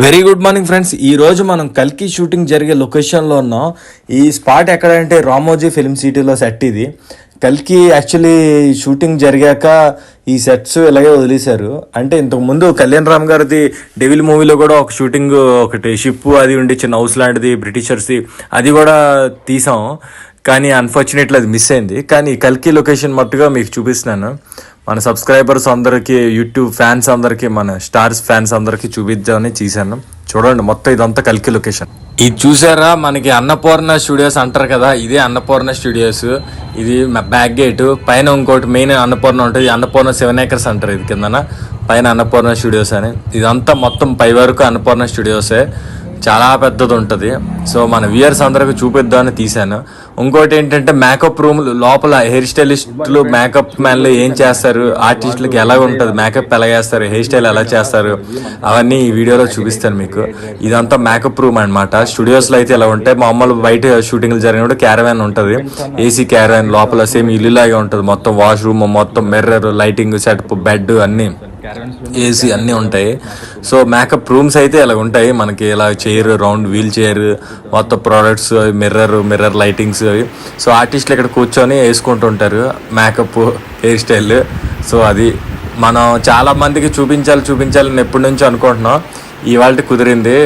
Very good morning friends. ఈ రోజు మనం కల్కి షూటింగ్ జరిగే లొకేషన్లో ఉన్నాం. ఈ స్పాట్ ఎక్కడంటే రామోజీ ఫిల్మ్ సిటీలో సెట్. ఇది కల్కి యాక్చువల్లీ షూటింగ్ జరిగాక ఈ సెట్స్ ఇలాగే వదిలేశారు. అంటే ఇంతకు ముందు కళ్యాణ్ రామ్ గారిది డెవిల్ మూవీలో కూడా ఒక షూటింగ్, ఒకటి షిప్ అది ఉండి చిన్న హౌస్ లాంటిది బ్రిటిషర్స్ది, అది కూడా తీసాం. కానీ అన్ఫార్చునేట్లీ అది మిస్ అయింది. కానీ కల్కి లొకేషన్ మట్టుగా మీకు చూపిస్తున్నాను. మన సబ్స్క్రైబర్స్ అందరికీ, యూట్యూబ్ ఫ్యాన్స్ అందరికీ, మన స్టార్స్ ఫ్యాన్స్ అందరికీ చూపిద్దామని చేశాను. చూడండి, మొత్తం ఇదంతా కల్కి లొకేషన్. ఇది చూసారా, మనకి అన్నపూర్ణ స్టూడియోస్ అంటారు కదా, ఇదే అన్నపూర్ణ స్టూడియోస్. ఇది బ్యాక్ గేట్. పైన ఇంకోటి మెయిన్ అన్నపూర్ణ ఉంటుంది. అన్నపూర్ణ 7 acres అంటారు ఇది కిందన. పైన అన్నపూర్ణ స్టూడియోస్ అని. ఇదంతా మొత్తం పై వరకు అన్నపూర్ణ స్టూడియోసే. చాలా పెద్దది ఉంటుంది. సో మన వ్యూయర్స్ అందరికి చూపిద్దామని తీశాను. ఇంకోటి ఏంటంటే మేకప్ రూమ్ లోపల హెయిర్ స్టైలిస్టులు, మేకప్ మ్యాన్లు ఏం చేస్తారు, ఆర్టిస్టులకి ఎలా ఉంటుంది, మేకప్ ఎలా చేస్తారు, హెయిర్ స్టైల్ ఎలా చేస్తారు, అవన్నీ ఈ వీడియోలో చూపిస్తాను మీకు. ఇదంతా మేకప్ రూమ్ అనమాట. స్టూడియోస్లో అయితే ఇలా ఉంటాయి. మామూలు బయట షూటింగ్లు జరిగినప్పుడు క్యారవాన్ ఉంటుంది, ఏసీ క్యారవాన్. లోపల సేమ్ ఇల్లులాగే ఉంటుంది. మొత్తం వాష్రూమ్, మొత్తం మిర్రర్, లైటింగ్ సెటప్, బెడ్ అన్నీ, ఏసీ అన్నీ ఉంటాయి. సో మేకప్ రూమ్స్ అయితే ఇలా ఉంటాయి. మనకి ఇలా చైర్, రౌండ్ వీల్ చైర్, మొత్తం ప్రోడక్ట్స్, మిర్రర్ లైటింగ్స్ అవి. సో ఆర్టిస్టులు ఇక్కడ కూర్చొని వేసుకుంటుంటారు మేకప్, హెయిర్ స్టైల్. సో అది మనం చాలా మందికి చూపించాలని ఎప్పటి నుంచో అనుకుంటున్నాం. ఇవాళ కుదిరింది.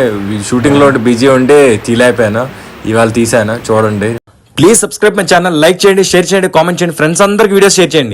షూటింగ్లో బిజీ ఉండి తీలేకపోయాను. ఇవాళ తీసాను. చూడండి. Please subscribe my channel. Like చేయండి, షేర్ చేయండి, కామెంట్ చేయండి. ఫ్రెండ్స్ అందరికి వీడియోస్ షేర్ చేయండి.